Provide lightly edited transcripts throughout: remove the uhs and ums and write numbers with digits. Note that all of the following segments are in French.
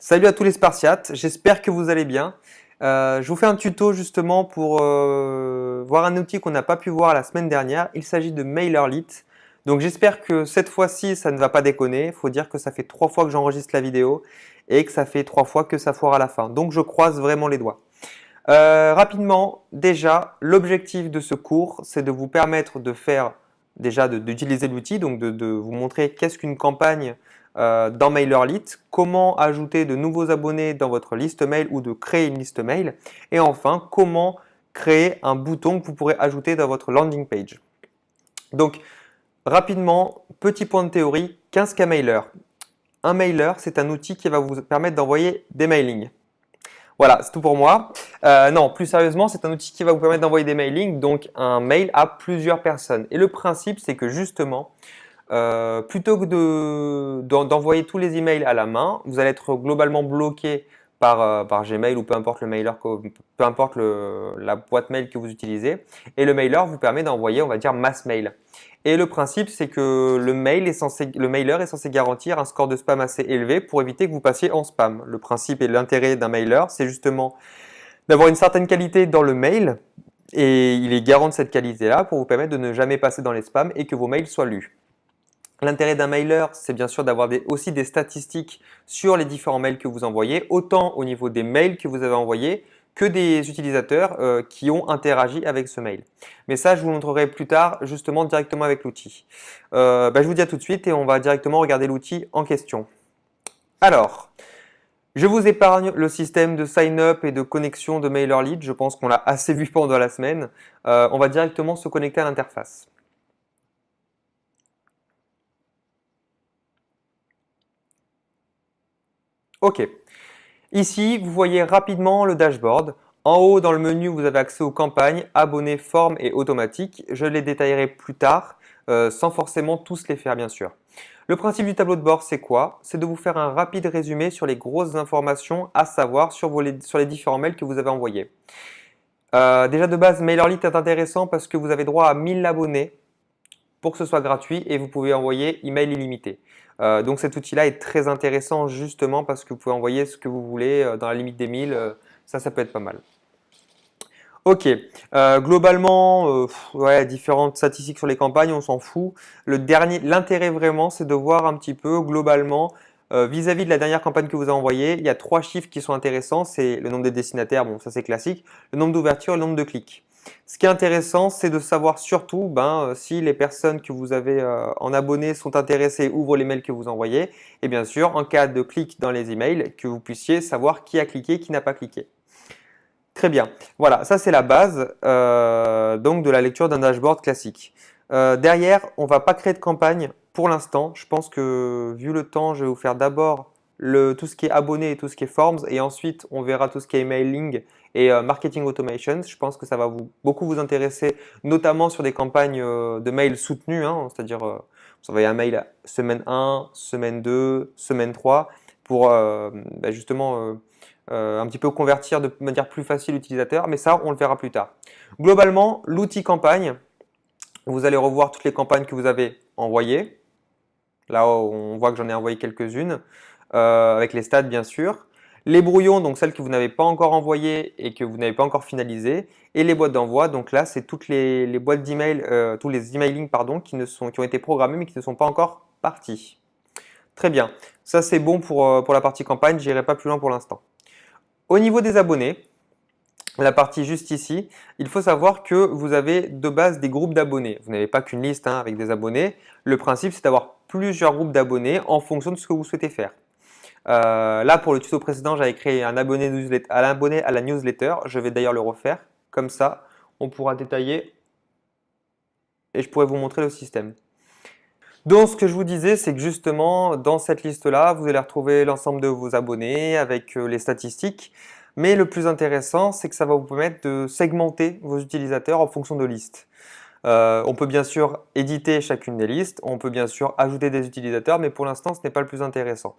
Salut à tous les Spartiates, j'espère que vous allez bien. Je vous fais un tuto justement pour voir un outil qu'on n'a pas pu voir la semaine dernière. Il s'agit de MailerLite. Donc j'espère que cette fois-ci ça ne va pas déconner. Il faut dire que ça fait 3 fois que j'enregistre la vidéo et que ça fait 3 fois que ça foire à la fin. Donc je croise vraiment les doigts. Rapidement, déjà, l'objectif de ce cours, c'est de vous permettre de faire, déjà d'utiliser l'outil, donc de vous montrer qu'est-ce qu'une campagne dans MailerLite, comment ajouter de nouveaux abonnés dans votre liste mail ou de créer une liste mail, et enfin, comment créer un bouton que vous pourrez ajouter dans votre landing page. Donc, rapidement, petit point de théorie, qu'est-ce qu'un mailer? Un mailer, c'est un outil qui va vous permettre d'envoyer des mailings. Voilà, c'est tout pour moi. Non, plus sérieusement, c'est un outil qui va vous permettre d'envoyer des mailings, donc un mail à plusieurs personnes. Et le principe, c'est que justement, plutôt que d'envoyer tous les emails à la main, vous allez être globalement bloqué par Gmail ou peu importe le mailer, peu importe la boîte mail que vous utilisez. Et le mailer vous permet d'envoyer, on va dire, mass mail. Et le principe, c'est que le mailer est censé garantir un score de spam assez élevé pour éviter que vous passiez en spam. Le principe et l'intérêt d'un mailer, c'est justement d'avoir une certaine qualité dans le mail et il est garant de cette qualité-là pour vous permettre de ne jamais passer dans les spams et que vos mails soient lus. L'intérêt d'un mailer, c'est bien sûr d'avoir aussi des statistiques sur les différents mails que vous envoyez, autant au niveau des mails que vous avez envoyés que des utilisateurs qui ont interagi avec ce mail. Mais ça, je vous montrerai plus tard, justement directement avec l'outil. Je vous dis à tout de suite et on va directement regarder l'outil en question. Alors, je vous épargne le système de sign-up et de connexion de MailerLite. Je pense qu'on l'a assez vu pendant la semaine. On va directement se connecter à l'interface. Ok. Ici, vous voyez rapidement le dashboard. En haut, dans le menu, vous avez accès aux campagnes, abonnés, formes et automatiques. Je les détaillerai plus tard, sans forcément tous les faire, bien sûr. Le principe du tableau de bord, c'est quoi? C'est de vous faire un rapide résumé sur les grosses informations à savoir sur les différents mails que vous avez envoyés. Déjà de base, MailerLite est intéressant parce que vous avez droit à 1000 abonnés pour que ce soit gratuit et vous pouvez envoyer email illimité. Donc cet outil-là est très intéressant justement parce que vous pouvez envoyer ce que vous voulez dans la limite des 1000. Ça peut être pas mal. Ok, globalement, ouais, différentes statistiques sur les campagnes, on s'en fout. L'intérêt vraiment, c'est de voir un petit peu globalement vis-à-vis de la dernière campagne que vous avez envoyée. Il y a 3 chiffres qui sont intéressants, c'est le nombre de destinataires, bon ça c'est classique, le nombre d'ouvertures et le nombre de clics. Ce qui est intéressant, c'est de savoir surtout si les personnes que vous avez en abonnés sont intéressées, ouvrent les mails que vous envoyez, et bien sûr, en cas de clic dans les emails, que vous puissiez savoir qui a cliqué, qui n'a pas cliqué. Très bien. Voilà, ça c'est la base donc de la lecture d'un dashboard classique. Derrière, on ne va pas créer de campagne pour l'instant. Je pense que vu le temps, je vais vous faire d'abord tout ce qui est abonné et tout ce qui est forms et ensuite on verra tout ce qui est emailing et marketing automation. Je pense que ça va beaucoup vous intéresser, notamment sur des campagnes de mail soutenues, hein, c'est-à-dire vous envoyez un mail semaine 1, semaine 2, semaine 3 pour justement un petit peu convertir de manière plus facile l'utilisateur, mais ça, on le verra plus tard. Globalement, l'outil campagne, vous allez revoir toutes les campagnes que vous avez envoyées. Là, on voit que j'en ai envoyé quelques-unes, avec les stats bien sûr. Les brouillons, donc celles que vous n'avez pas encore envoyées et que vous n'avez pas encore finalisées. Et les boîtes d'envoi, donc là, c'est toutes les boîtes d'email, tous les emailing pardon, qui ont été programmés mais qui ne sont pas encore partis. Très bien. Ça, c'est bon pour la partie campagne. Je n'irai pas plus loin pour l'instant. Au niveau des abonnés, la partie juste ici, il faut savoir que vous avez de base des groupes d'abonnés. Vous n'avez pas qu'une liste avec des abonnés. Le principe, c'est d'avoir plusieurs groupes d'abonnés en fonction de ce que vous souhaitez faire. Là, pour le tuto précédent, j'avais créé un abonné à la newsletter. Je vais d'ailleurs le refaire. Comme ça, on pourra détailler et je pourrai vous montrer le système. Donc, ce que je vous disais, c'est que justement, dans cette liste-là, vous allez retrouver l'ensemble de vos abonnés avec les statistiques. Mais le plus intéressant, c'est que ça va vous permettre de segmenter vos utilisateurs en fonction de listes. On peut bien sûr éditer chacune des listes, on peut bien sûr ajouter des utilisateurs, mais pour l'instant, ce n'est pas le plus intéressant.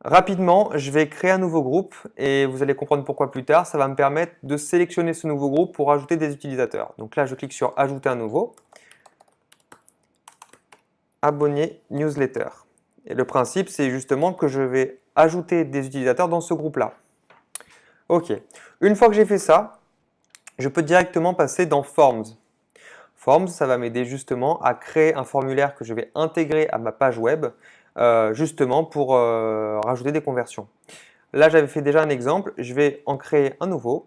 Rapidement, je vais créer un nouveau groupe et vous allez comprendre pourquoi plus tard. Ça va me permettre de sélectionner ce nouveau groupe pour ajouter des utilisateurs. Donc là, je clique sur « Ajouter un nouveau ». Abonné newsletter. Et le principe, c'est justement que je vais ajouter des utilisateurs dans ce groupe-là. Ok, une fois que j'ai fait ça, je peux directement passer dans Forms. Forms, ça va m'aider justement à créer un formulaire que je vais intégrer à ma page web, justement pour rajouter des conversions. Là, j'avais fait déjà un exemple, je vais en créer un nouveau.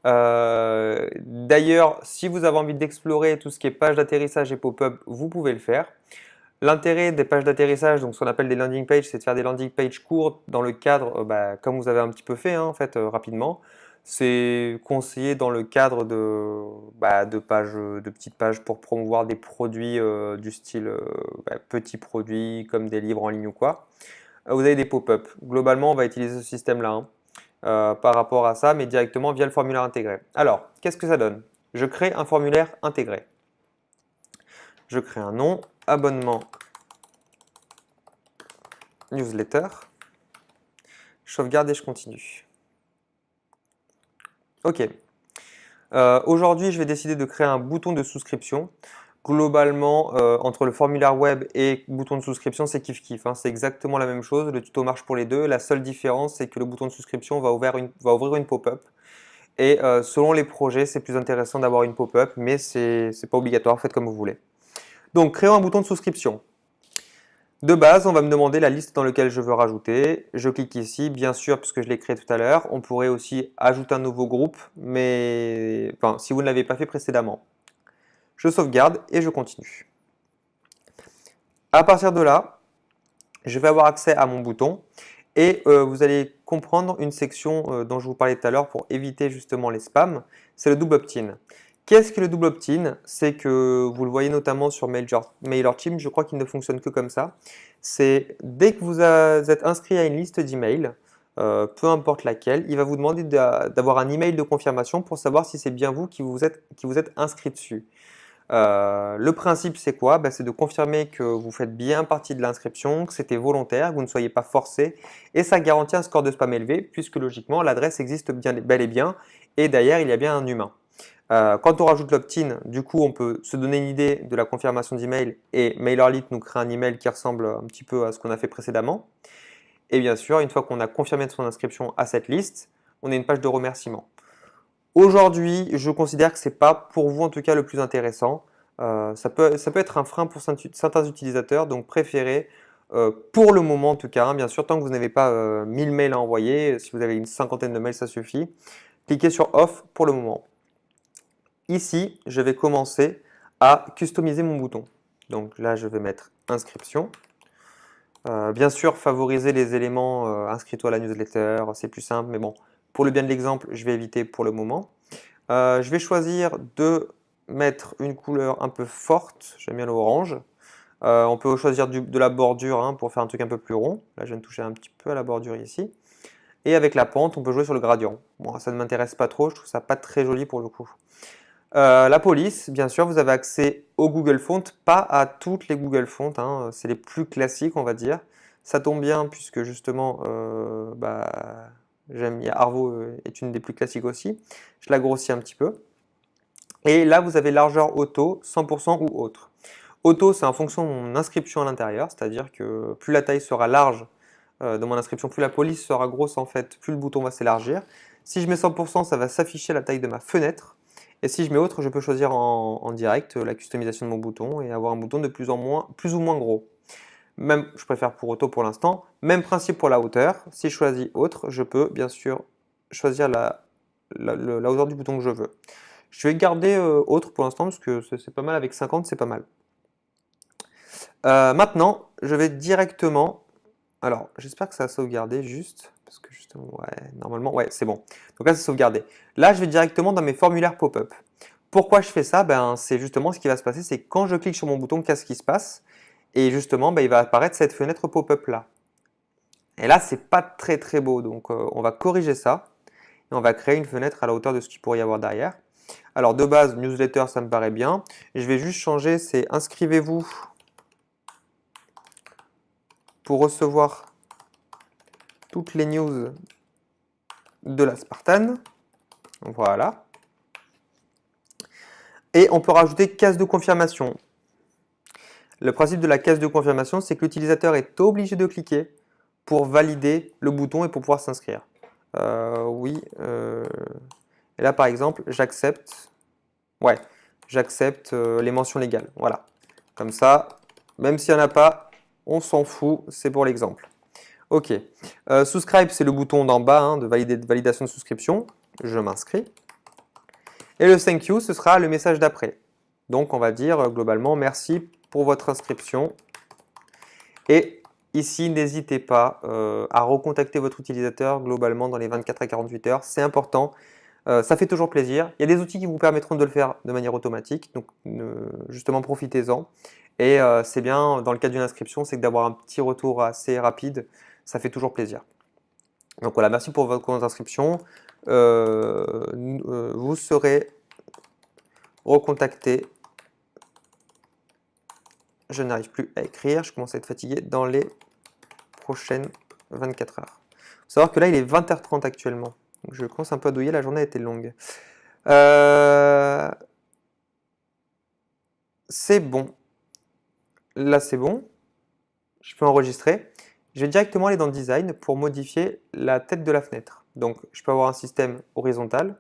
D'ailleurs, si vous avez envie d'explorer tout ce qui est page d'atterrissage et pop-up, vous pouvez le faire. L'intérêt des pages d'atterrissage, donc ce qu'on appelle des landing pages, c'est de faire des landing pages courtes dans le cadre, comme vous avez un petit peu fait en fait, rapidement. C'est conseillé dans le cadre de pages, de petites pages pour promouvoir des produits du style petits produits comme des livres en ligne ou quoi. Vous avez des pop-up. Globalement, on va utiliser ce système-là par rapport à ça, mais directement via le formulaire intégré. Alors, qu'est-ce que ça donne? Je crée un formulaire intégré. Je crée un nom, abonnement newsletter. Je sauvegarde et je continue. Ok. Aujourd'hui, je vais décider de créer un bouton de souscription. Globalement, entre le formulaire web et bouton de souscription, c'est kiff-kiff. C'est exactement la même chose. Le tuto marche pour les deux. La seule différence, c'est que le bouton de souscription va ouvrir une pop-up. Et selon les projets, c'est plus intéressant d'avoir une pop-up, mais c'est pas obligatoire. Faites comme vous voulez. Donc, créons un bouton de souscription. De base, on va me demander la liste dans laquelle je veux rajouter. Je clique ici, bien sûr, puisque je l'ai créé tout à l'heure. On pourrait aussi ajouter un nouveau groupe, mais si vous ne l'avez pas fait précédemment. Je sauvegarde et je continue. À partir de là, je vais avoir accès à mon bouton et vous allez comprendre une section dont je vous parlais tout à l'heure pour éviter justement les spams. C'est le double opt-in. Qu'est-ce que le double opt-in? C'est que vous le voyez notamment sur MailerLite, je crois qu'il ne fonctionne que comme ça. C'est dès que vous êtes inscrit à une liste d'emails, peu importe laquelle, il va vous demander d'avoir un email de confirmation pour savoir si c'est bien vous qui vous êtes inscrit dessus. Le principe, c'est quoi? C'est de confirmer que vous faites bien partie de l'inscription, que c'était volontaire, que vous ne soyez pas forcé, et ça garantit un score de spam élevé, puisque logiquement, l'adresse existe bel et bien, et derrière, il y a bien un humain. Quand on rajoute l'opt-in, du coup, on peut se donner une idée de la confirmation d'email, et MailerLite nous crée un email qui ressemble un petit peu à ce qu'on a fait précédemment. Et bien sûr, une fois qu'on a confirmé son inscription à cette liste, on a une page de remerciement. Aujourd'hui, je considère que ce n'est pas pour vous en tout cas le plus intéressant. Ça peut être un frein pour certains utilisateurs, donc préférez, pour le moment en tout cas, bien sûr, tant que vous n'avez pas 1000 mails à envoyer, si vous avez une cinquantaine de mails, ça suffit. Cliquez sur Off pour le moment. Ici, je vais commencer à customiser mon bouton. Donc là, je vais mettre Inscription. Bien sûr, favoriser les éléments inscris-toi à la newsletter, c'est plus simple, mais bon, pour le bien de l'exemple, je vais éviter pour le moment. Je vais choisir de mettre une couleur un peu forte, j'aime bien l'orange. On peut choisir de la bordure pour faire un truc un peu plus rond. Là, je viens de toucher un petit peu à la bordure ici. Et avec la pente, on peut jouer sur le gradient. Bon, ça ne m'intéresse pas trop, je trouve ça pas très joli pour le coup. La police, bien sûr, vous avez accès au Google Font, pas à toutes les Google Fonts, c'est les plus classiques, on va dire. Ça tombe bien puisque justement, Arvo est une des plus classiques aussi. Je la grossis un petit peu. Et là, vous avez largeur auto, 100% ou autre. Auto, c'est en fonction de mon inscription à l'intérieur, c'est-à-dire que plus la taille sera large de mon inscription, plus la police sera grosse en fait, plus le bouton va s'élargir. Si je mets 100%, ça va s'afficher la taille de ma fenêtre. Et si je mets autre, je peux choisir en direct la customisation de mon bouton et avoir un bouton de plus ou moins gros. Même, je préfère pour auto pour l'instant. Même principe pour la hauteur. Si je choisis autre, je peux bien sûr choisir la hauteur du bouton que je veux. Je vais garder autre pour l'instant parce que c'est pas mal, avec 50 c'est pas mal. Maintenant, je vais directement... Alors, j'espère que ça a sauvegardé juste, parce que justement, ouais, normalement, ouais, c'est bon. Donc là, c'est sauvegardé. Là, je vais directement dans mes formulaires pop-up. Pourquoi je fais ça? C'est justement ce qui va se passer, c'est quand je clique sur mon bouton, qu'est-ce qui se passe? Et justement, il va apparaître cette fenêtre pop-up là. Et là, c'est pas très très beau, donc on va corriger ça. Et on va créer une fenêtre à la hauteur de ce qu'il pourrait y avoir derrière. Alors de base, newsletter, ça me paraît bien. Je vais juste changer, c'est inscrivez-vous pour recevoir toutes les news de la Spartan. Voilà. Et on peut rajouter case de confirmation. Le principe de la case de confirmation, c'est que l'utilisateur est obligé de cliquer pour valider le bouton et pour pouvoir s'inscrire. Oui. Et là, par exemple, j'accepte. Ouais, j'accepte les mentions légales. Voilà. Comme ça, même s'il n'y en a pas, on s'en fout, c'est pour l'exemple. Ok. Subscribe, c'est le bouton d'en bas hein, de validation de souscription. Je m'inscris. Et le thank you, ce sera le message d'après. Donc, on va dire globalement, merci pour votre inscription. Et ici, n'hésitez pas à recontacter votre utilisateur globalement dans les 24 à 48 heures. C'est important. Ça fait toujours plaisir. Il y a des outils qui vous permettront de le faire de manière automatique. Donc, justement, profitez-en. Et c'est bien, dans le cas d'une inscription, c'est que d'avoir un petit retour assez rapide, ça fait toujours plaisir. Donc voilà, merci pour votre inscription. Vous serez recontacté. Je n'arrive plus à écrire, je commence à être fatigué dans les prochaines 24 heures. Il faut savoir que là, il est 20h30 actuellement. Donc je commence un peu à douiller, la journée a été longue. C'est bon. Là, c'est bon. Je peux enregistrer. Je vais directement aller dans Design pour modifier la tête de la fenêtre. Donc, je peux avoir un système horizontal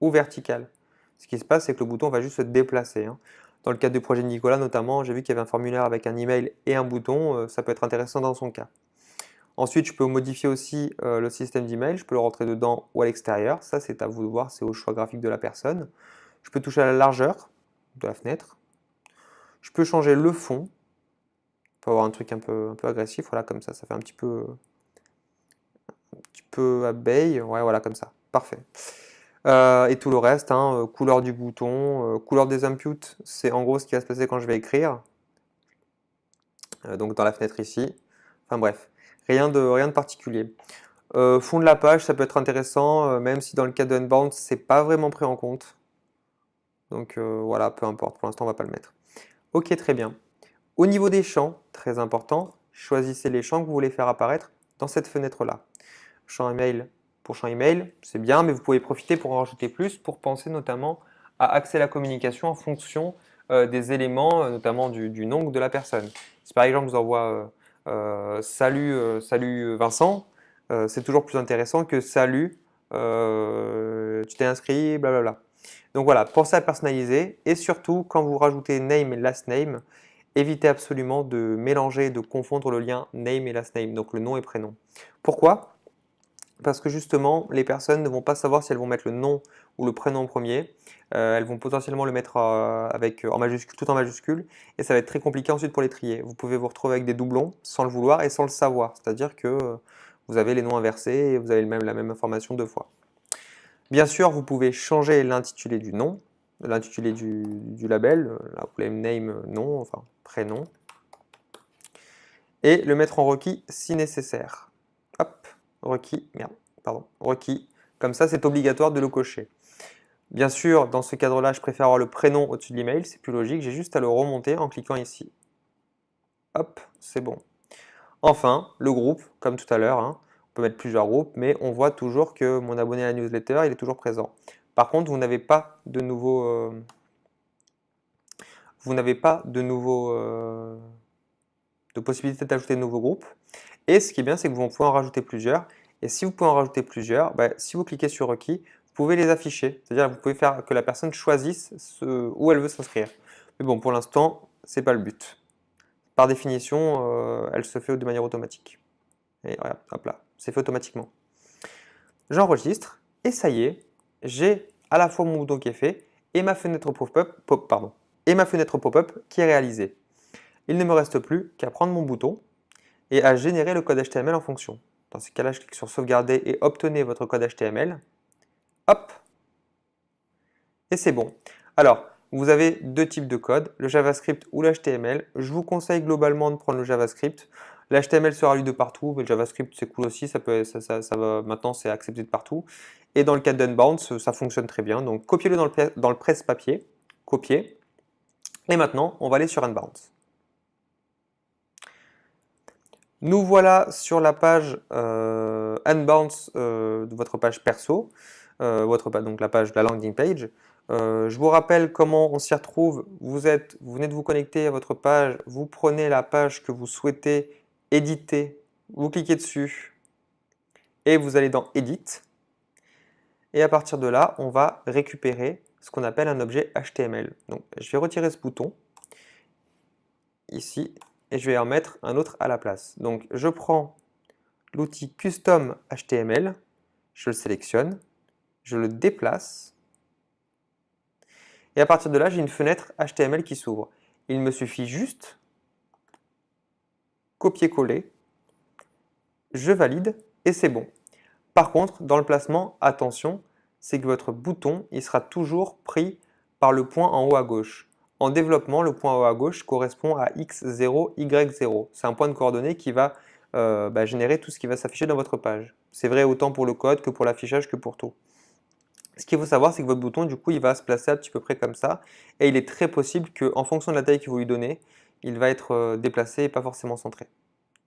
ou vertical. Ce qui se passe, c'est que le bouton va juste se déplacer. Hein. Dans le cadre du projet de Nicolas, notamment, j'ai vu qu'il y avait un formulaire avec un email et un bouton. Ça peut être intéressant dans son cas. Ensuite, je peux modifier aussi le système d'email. Je peux le rentrer dedans ou à l'extérieur. Ça, c'est à vous de voir. C'est au choix graphique de la personne. Je peux toucher à la largeur de la fenêtre. Je peux changer le fond. On peut avoir un truc un peu agressif. Voilà, comme ça fait un petit peu abeille. Ouais, voilà, comme ça. Parfait. Et tout le reste, hein, couleur du bouton, couleur des inputs, c'est en gros ce qui va se passer quand je vais écrire. Donc dans la fenêtre ici. Enfin bref, rien de particulier. Fond de la page, ça peut être intéressant, même si dans le cas de Unbound, c'est pas vraiment pris en compte. Donc voilà, peu importe, pour l'instant on va pas le mettre. Ok, très bien. Au niveau des champs, très important, choisissez les champs que vous voulez faire apparaître dans cette fenêtre-là. Champ email pour champ email, c'est bien, mais vous pouvez profiter pour en rajouter plus, pour penser notamment à axer la communication en fonction des éléments, notamment du nom de la personne. Si par exemple je vous envoie salut Vincent, c'est toujours plus intéressant que salut, tu t'es inscrit, blablabla. Donc voilà, pensez à personnaliser et surtout quand vous rajoutez name et last name, évitez absolument de mélanger, de confondre le lien name et last name, donc le nom et prénom. Pourquoi ? Parce que justement, les personnes ne vont pas savoir si elles vont mettre le nom ou le prénom en premier. Elles vont potentiellement le mettre en majuscule, tout en majuscule, et ça va être très compliqué ensuite pour les trier. Vous pouvez vous retrouver avec des doublons sans le vouloir et sans le savoir, c'est-à-dire que vous avez les noms inversés et vous avez la même information deux fois. Bien sûr, vous pouvez changer l'intitulé du nom, l'intitulé du label, là vous voulez name nom, enfin prénom, et le mettre en requis si nécessaire. Hop, requis, merde, pardon, requis. Comme ça, c'est obligatoire de le cocher. Bien sûr, dans ce cadre-là, je préfère avoir le prénom au-dessus de l'email, c'est plus logique, j'ai juste à le remonter en cliquant ici. Hop, c'est bon. Enfin, le groupe, comme tout à l'heure, hein, on peut mettre plusieurs groupes, mais on voit toujours que mon abonné à la newsletter, il est toujours présent. Par contre, vous n'avez pas de possibilité d'ajouter de nouveaux groupes. Et ce qui est bien, c'est que vous pouvez en rajouter plusieurs. Et si vous pouvez en rajouter plusieurs, si vous cliquez sur requis, vous pouvez les afficher. C'est-à-dire que vous pouvez faire que la personne choisisse où elle veut s'inscrire. Mais bon, pour l'instant, ce n'est pas le but. Par définition, elle se fait de manière automatique. Et voilà, hop là, c'est fait automatiquement. J'enregistre et ça y est, j'ai à la fois mon bouton qui est fait et ma fenêtre pop-up qui est réalisée. Il ne me reste plus qu'à prendre mon bouton et à générer le code HTML en fonction. Dans ce cas-là, je clique sur sauvegarder et obtenez votre code HTML. Hop! Et c'est bon. Alors, vous avez deux types de code, le JavaScript ou l'HTML. Je vous conseille globalement de prendre le JavaScript. L'HTML sera lu de partout, mais le JavaScript c'est cool aussi, maintenant c'est accepté de partout. Et dans le cas d'Unbound, ça fonctionne très bien. Donc copiez-le dans le presse-papier, copiez. Et maintenant, on va aller sur Unbound. Nous voilà sur la page Unbound de votre page perso, donc la landing page. Je vous rappelle comment on s'y retrouve. Vous venez de vous connecter à votre page, vous prenez la page que vous souhaitez éditer vous cliquez dessus et vous allez dans Edit. Et à partir de là, on va récupérer ce qu'on appelle un objet HTML. Donc, je vais retirer ce bouton ici et je vais en mettre un autre à la place. Donc, je prends l'outil Custom HTML, je le sélectionne, je le déplace et à partir de là, j'ai une fenêtre HTML qui s'ouvre. Il me suffit juste copier-coller, je valide et c'est bon. Par contre, dans le placement, attention, c'est que votre bouton il sera toujours pris par le point en haut à gauche. En développement, le point en haut à gauche correspond à x0, y0. C'est un point de coordonnées qui va générer tout ce qui va s'afficher dans votre page. C'est vrai autant pour le code que pour l'affichage que pour tout. Ce qu'il faut savoir, c'est que votre bouton, du coup, il va se placer à petit peu près comme ça. Et il est très possible qu'en fonction de la taille que vous lui donnez, il va être déplacé et pas forcément centré.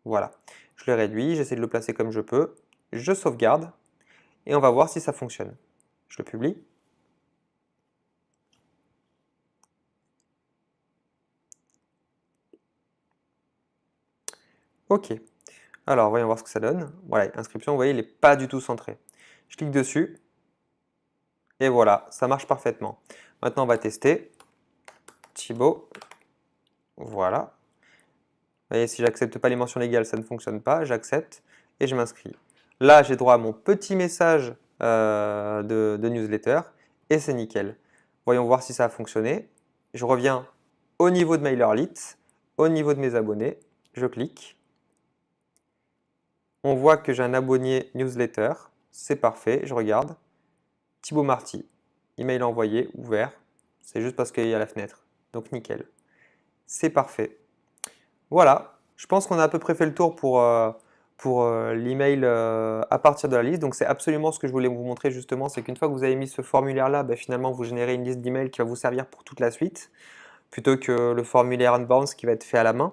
Voilà. Je le réduis, j'essaie de le placer comme je peux. Je sauvegarde et on va voir si ça fonctionne. Je le publie. Ok. Alors, voyons voir ce que ça donne. Voilà, inscription, vous voyez, il n'est pas du tout centré. Je clique dessus. Et voilà, ça marche parfaitement. Maintenant, on va tester. Thibaut. Voilà. Vous voyez, si j'accepte pas les mentions légales, ça ne fonctionne pas. J'accepte et je m'inscris. Là, j'ai droit à mon petit message de newsletter et c'est nickel. Voyons voir si ça a fonctionné. Je reviens au niveau de MailerLite, au niveau de mes abonnés. Je clique. On voit que j'ai un abonné newsletter. C'est parfait. Je regarde. Thibaut Marty. Email envoyé, ouvert. C'est juste parce qu'il y a la fenêtre. Donc nickel. C'est parfait. Voilà. Je pense qu'on a à peu près fait le tour pour l'email à partir de la liste. Donc c'est absolument ce que je voulais vous montrer justement. C'est qu'une fois que vous avez mis ce formulaire-là, finalement vous générez une liste d'emails qui va vous servir pour toute la suite. Plutôt que le formulaire Unbounce qui va être fait à la main.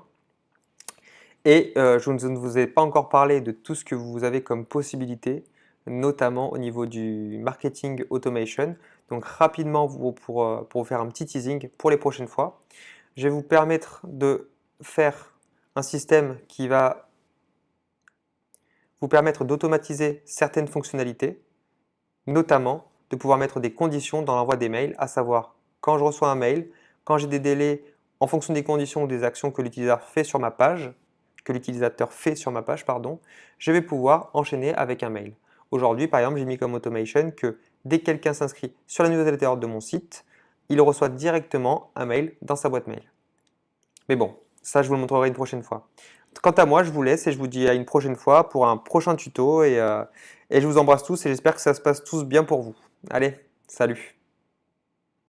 Et je ne vous ai pas encore parlé de tout ce que vous avez comme possibilité, notamment au niveau du marketing automation. Donc rapidement, pour vous faire un petit teasing pour les prochaines fois, je vais vous permettre de faire un système qui va vous permettre d'automatiser certaines fonctionnalités, notamment de pouvoir mettre des conditions dans l'envoi des mails, à savoir quand je reçois un mail, quand j'ai des délais en fonction des conditions ou des actions que l'utilisateur fait sur ma page, je vais pouvoir enchaîner avec un mail. Aujourd'hui, par exemple, j'ai mis comme automation que dès que quelqu'un s'inscrit sur la newsletter de mon site, il reçoit directement un mail dans sa boîte mail. Mais bon, ça je vous le montrerai une prochaine fois. Quant à moi, je vous laisse et je vous dis à une prochaine fois pour un prochain tuto et je vous embrasse tous et j'espère que ça se passe tous bien pour vous. Allez, salut!